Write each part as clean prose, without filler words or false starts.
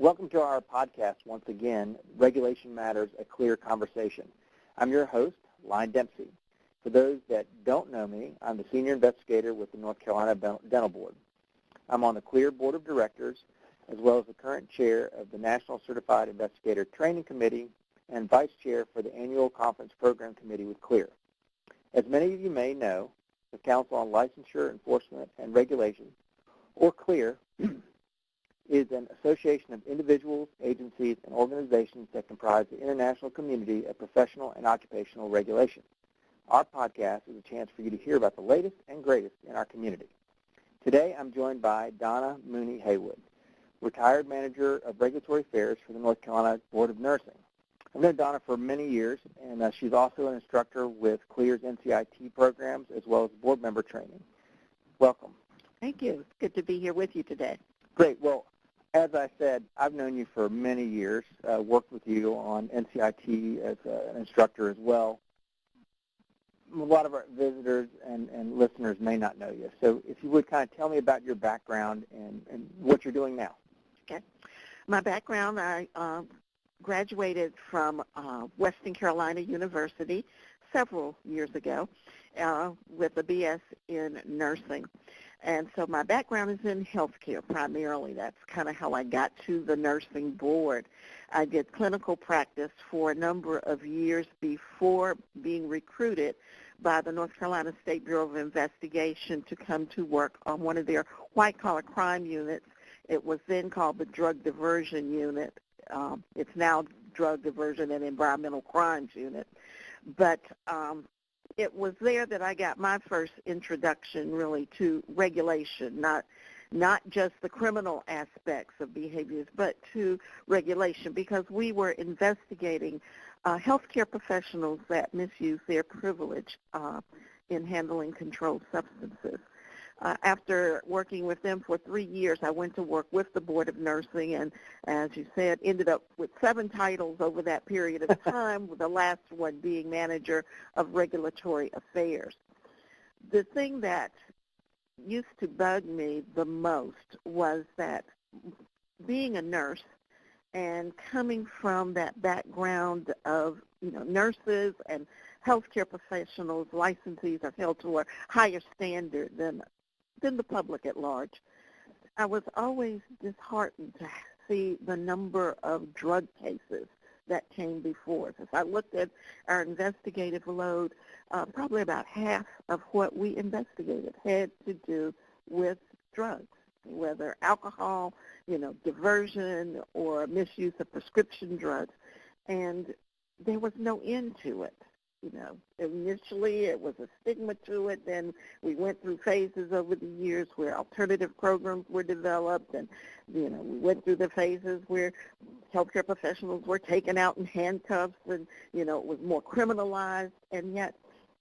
Welcome to our podcast once again, Regulation Matters, A Clear Conversation. I'm your host, Lyon Dempsey. For those that don't know me, I'm the Senior Investigator with the North Carolina Dental Board. I'm on the CLEAR Board of Directors, as well as the current Chair of the National Certified Investigator Training Committee and Vice Chair for the Annual Conference Program Committee with CLEAR. As many of you may know, the Council on Licensure, Enforcement, and Regulation, or CLEAR, is an association of individuals, agencies, and organizations that comprise the international community of professional and occupational regulation. Our podcast is a chance for you to hear about the latest and greatest in our community. Today, I'm joined by Donna Mooney Haywood, retired manager of regulatory affairs for the North Carolina Board of Nursing. I've known Donna for many years, and she's also an instructor with CLEAR's NCIT programs as well as board member training. Welcome. Thank you. It's good to be here with you today. Great. Well, as I said, I've known you for many years, worked with you on NCIT as an instructor as well. A lot of our visitors and listeners may not know you. So if you would kind of tell me about your background and what you're doing now. Okay. My background, I graduated from Western Carolina University several years ago with a BS in nursing. And so my background is in healthcare primarily. That's kind of how I got to the nursing board. I did clinical practice for a number of years before being recruited by the North Carolina State Bureau of Investigation to come to work on one of their white-collar crime units. It was then called the Drug Diversion Unit. It's now Drug Diversion and Environmental Crimes Unit. But it was there that I got my first introduction really to regulation, not just the criminal aspects of behaviors, but to regulation, because we were investigating healthcare professionals that misuse their privilege in handling controlled substances. After working with them for 3 years, I went to work with the Board of Nursing and, as you said, ended up with 7 titles over that period of time, with the last one being Manager of Regulatory Affairs. The thing that used to bug me the most was that being a nurse and coming from that background of, nurses and healthcare professionals, licensees are held to a higher standard than the public at large. I was always disheartened to see the number of drug cases that came before us. As I looked at our investigative load, probably about half of what we investigated had to do with drugs, whether alcohol, diversion, or misuse of prescription drugs. And there was no end to it. Initially it was a stigma to it. Then we went through phases over the years where alternative programs were developed, and we went through the phases where healthcare professionals were taken out in handcuffs, and it was more criminalized. And yet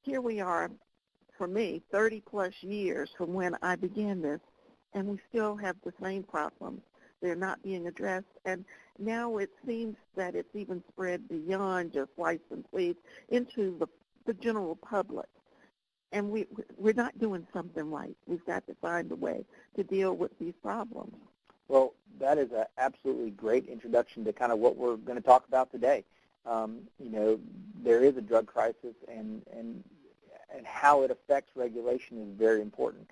here we are, for me, 30 plus years from when I began this, and we still have the same problems. They're not being addressed, and now it seems that it's even spread beyond just licensees into the general public. And we're not doing something right. We've got to find a way to deal with these problems. Well, that is an absolutely great introduction to kind of what we're going to talk about today. There is a drug crisis, and how it affects regulation is very important.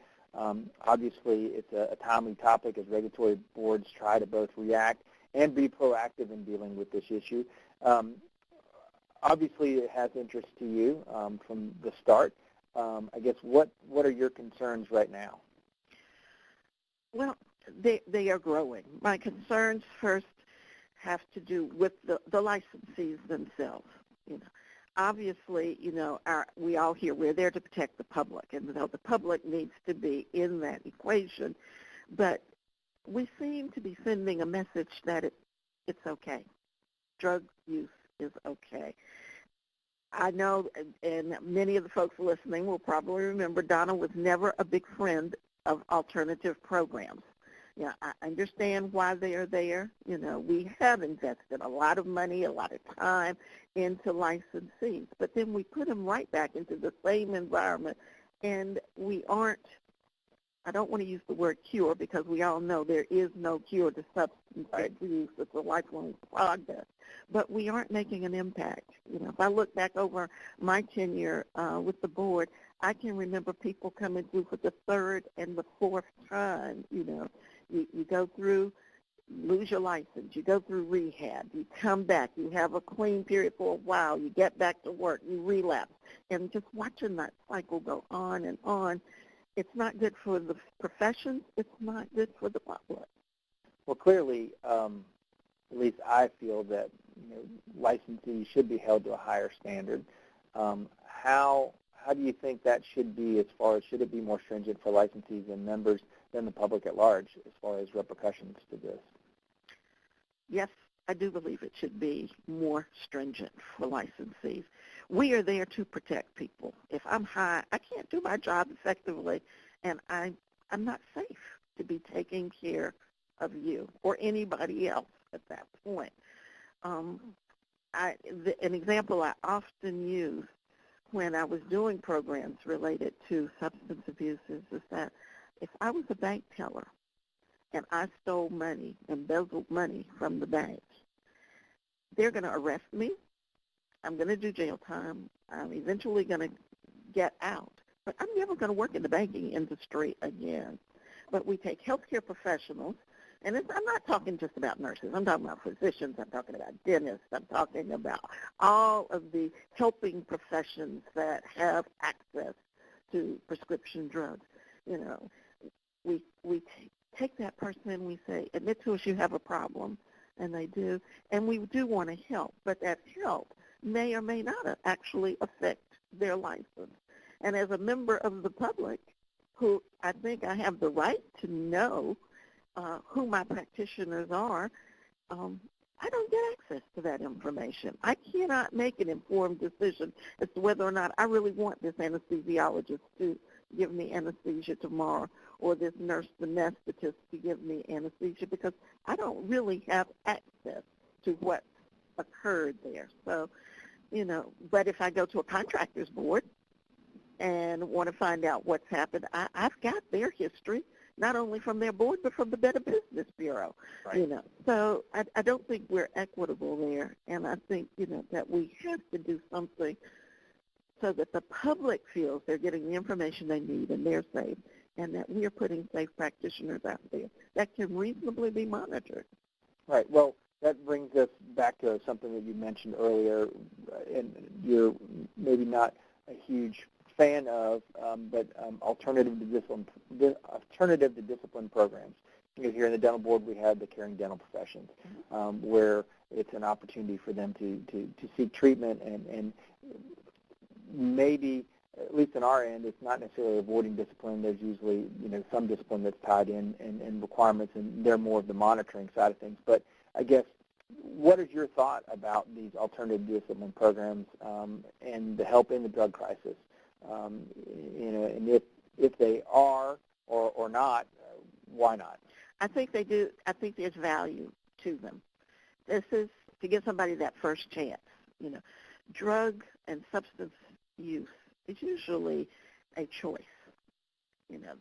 Obviously, it's a timely topic as regulatory boards try to both react and be proactive in dealing with this issue. Obviously, it has interest to you from the start. I guess what are your concerns right now? Well, they are growing. My concerns first have to do with the licensees themselves. Obviously, we all hear we're there to protect the public, and the public needs to be in that equation. But we seem to be sending a message that it's okay. Drug use is okay. I know, and many of the folks listening will probably remember, Donna was never a big friend of alternative programs. I understand why they are there. We have invested a lot of money, a lot of time into licensees, but then we put them right back into the same environment, and we aren't I don't want to use the word cure because we all know there is no cure to substance abuse. It's a lifelong process. But we aren't making an impact. If I look back over my tenure with the board, I can remember people coming through for the third and the fourth time. You go through, lose your license, you go through rehab, you come back, you have a clean period for a while, you get back to work, you relapse. And just watching that cycle go on and on, it's not good for the professions, it's not good for the public. Well, clearly, at least I feel that licensees should be held to a higher standard. How do you think that should be, as far as should it be more stringent for licensees and members than the public at large as far as repercussions to this? Yes, I do believe it should be more stringent for licensees. We are there to protect people. If I'm high, I can't do my job effectively, and I'm not safe to be taking care of you or anybody else at that point. An example I often use when I was doing programs related to substance abuse is that if I was a bank teller and I stole money, embezzled money from the bank, they're going to arrest me. I'm going to do jail time. I'm eventually going to get out. But I'm never going to work in the banking industry again. But we take healthcare professionals, and I'm not talking just about nurses. I'm talking about physicians. I'm talking about dentists. I'm talking about all of the helping professions that have access to prescription drugs. We take that person and we say, admit to us you have a problem, and they do. And we do want to help, but that help may or may not actually affect their license. And as a member of the public, who I think I have the right to know who my practitioners are, I don't get access to that information. I cannot make an informed decision as to whether or not I really want this anesthesiologist to give me anesthesia tomorrow or this nurse anesthetist to give me anesthesia, because I don't really have access to what occurred there. So, but if I go to a contractor's board and want to find out what's happened, I've got their history, not only from their board, but from the Better Business Bureau. Right. So I don't think we're equitable there, and I think, that we have to do something so that the public feels they're getting the information they need and they're safe, and that we are putting safe practitioners out there that can reasonably be monitored. Right. Well, that brings us back to something that you mentioned earlier, and you're maybe not a huge fan of, but alternative to discipline programs. Here in the dental board, we have the caring dental professions, where it's an opportunity for them to seek treatment, and maybe, at least on our end, it's not necessarily avoiding discipline. There's usually some discipline that's tied in and requirements, and they're more of the monitoring side of things. But I guess, what is your thought about these alternative discipline programs and the help in the drug crisis? And if they are or not, why not? I think they do. I think there's value to them. This is to give somebody that first chance. Drug and substance use is usually a choice.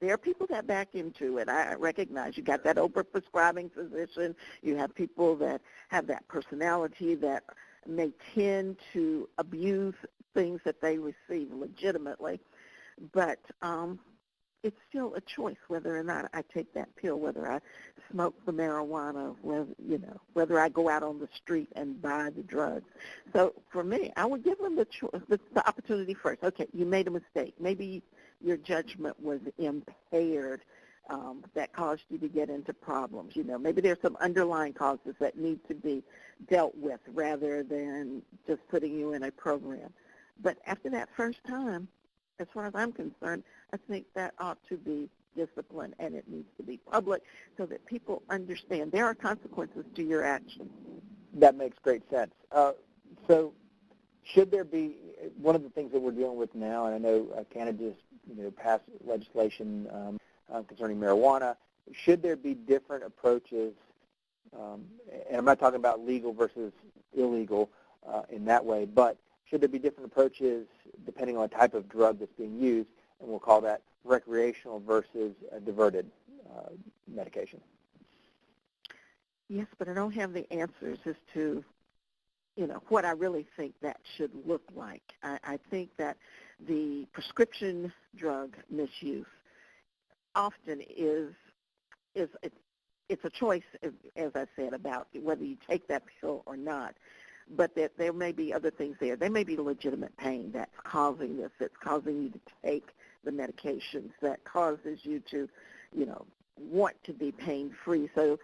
There are people that back into it. I recognize you got that over-prescribing physician. You have people that have that personality that may tend to abuse things that they receive legitimately. But it's still a choice whether or not I take that pill, whether I smoke the marijuana, whether I go out on the street and buy the drugs. So for me, I would give them the opportunity first. Okay, you made a mistake. Maybe your judgment was impaired that caused you to get into problems. Maybe there's some underlying causes that need to be dealt with rather than just putting you in a program. But after that first time, as far as I'm concerned, I think that ought to be discipline, and it needs to be public so that people understand there are consequences to your actions. That makes great sense. So should there be, one of the things that we're dealing with now, and I know Canada just passed legislation concerning marijuana, should there be different approaches, and I'm not talking about legal versus illegal in that way, but should there be different approaches depending on the type of drug that's being used, and we'll call that recreational versus diverted medication? Yes, but I don't have the answers as to, what I really think that should look like. I think that the prescription drug misuse often is it's a choice, as I said, about whether you take that pill or not. But that there may be other things there. There may be legitimate pain that's causing this. It's causing you to take the medications that causes you to, want to be pain-free. So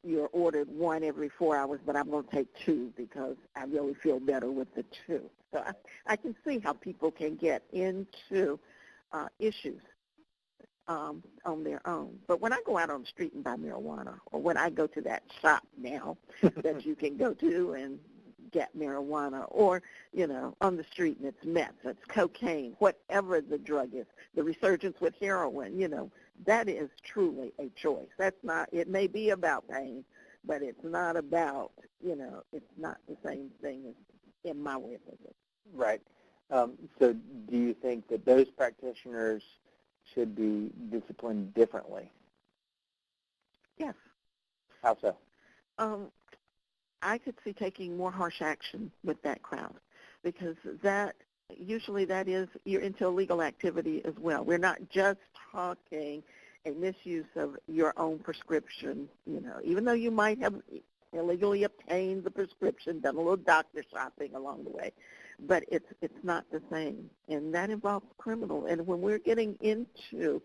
you're ordered one every 4 hours, but I'm going to take two because I really feel better with the two. So I can see how people can get into issues on their own. But when I go out on the street and buy marijuana, or when I go to that shop now that you can go to and get marijuana, or, on the street and it's meth, it's cocaine, whatever the drug is, the resurgence with heroin, that is truly a choice. That's not, it may be about pain, but it's not about, it's not the same thing as in my way of thinking. Right. So do you think that those practitioners should be disciplined differently? Yes. How so? I could see taking more harsh action with that crowd, because usually that is, you're into illegal activity as well. We're not just talking a misuse of your own prescription, even though you might have illegally obtained the prescription, done a little doctor shopping along the way, but it's not the same, and that involves criminal. And when we're getting into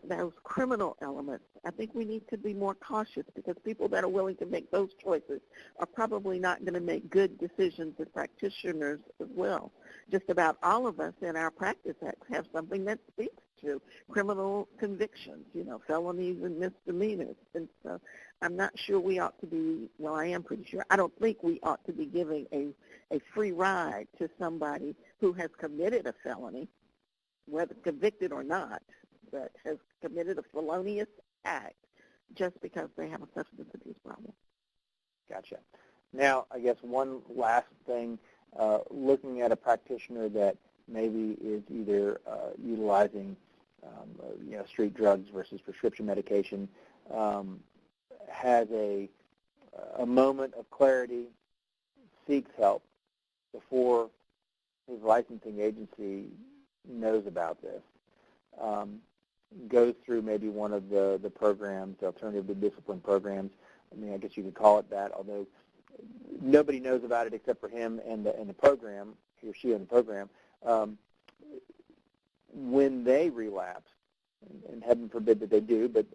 those criminal elements, I think we need to be more cautious, because people that are willing to make those choices are probably not going to make good decisions as practitioners as well. Just about all of us in our practice acts have something that speaks to criminal convictions, felonies and misdemeanors. And so I'm not sure we ought to be, well, I am pretty sure, I don't think we ought to be giving a free ride to somebody who has committed a felony, whether convicted or not, that has committed a felonious act just because they have a substance abuse problem. Gotcha. Now, I guess one last thing, looking at a practitioner that maybe is either utilizing street drugs versus prescription medication, has a moment of clarity, seeks help before his licensing agency knows about this, goes through maybe one of the programs, the alternative discipline programs. I mean, I guess you could call it that, although nobody knows about it except for him and the program, he or she in the program. When they relapse, and heaven forbid that they do, but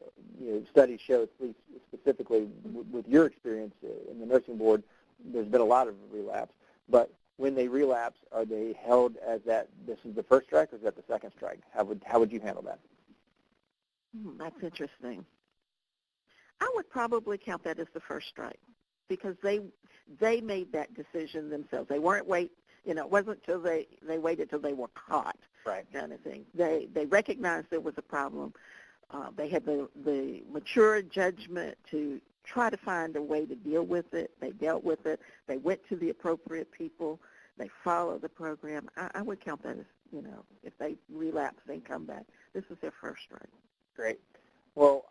studies show, at least specifically with your experience in the nursing board, there's been a lot of relapse. But when they relapse, are they held as that this is the first strike, or is that the second strike? How would you handle that? That's interesting. I would probably count that as the first strike, because they made that decision themselves. They weren't it wasn't till they waited till they were caught, right, kind of thing. They recognized there was a problem. They had the mature judgment to try to find a way to deal with it. They dealt with it. They went to the appropriate people. They followed the program. I would count that as, if they relapse and come back, this is their first strike. Great. Well,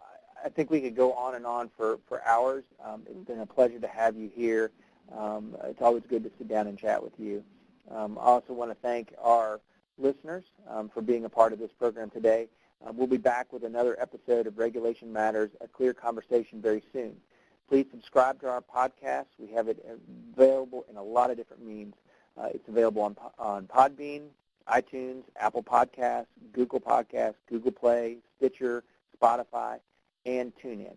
I think we could go on and on for hours. It's been a pleasure to have you here. It's always good to sit down and chat with you. I also want to thank our listeners for being a part of this program today. We'll be back with another episode of Regulation Matters, a clear conversation, very soon. Please subscribe to our podcast. We have it available in a lot of different means. It's available on Podbean, iTunes, Apple Podcasts, Google Podcasts, Google Play, Stitcher, Spotify, and TuneIn.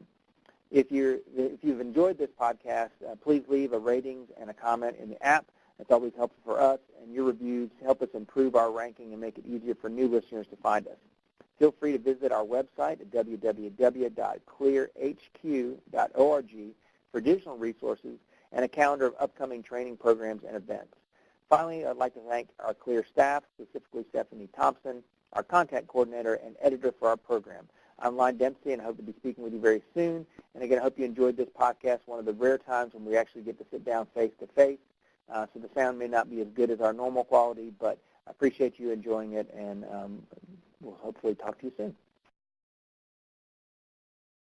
If you've enjoyed this podcast, please leave a rating and a comment in the app. That's always helpful for us, and your reviews help us improve our ranking and make it easier for new listeners to find us. Feel free to visit our website at www.clearhq.org for additional resources and a calendar of upcoming training programs and events. Finally, I'd like to thank our CLEAR staff, specifically Stephanie Thompson, our contact coordinator and editor for our program. I'm Lon Dempsey, and I hope to be speaking with you very soon. And again, I hope you enjoyed this podcast, one of the rare times when we actually get to sit down face-to-face. So the sound may not be as good as our normal quality, but I appreciate you enjoying it, and we'll hopefully talk to you soon.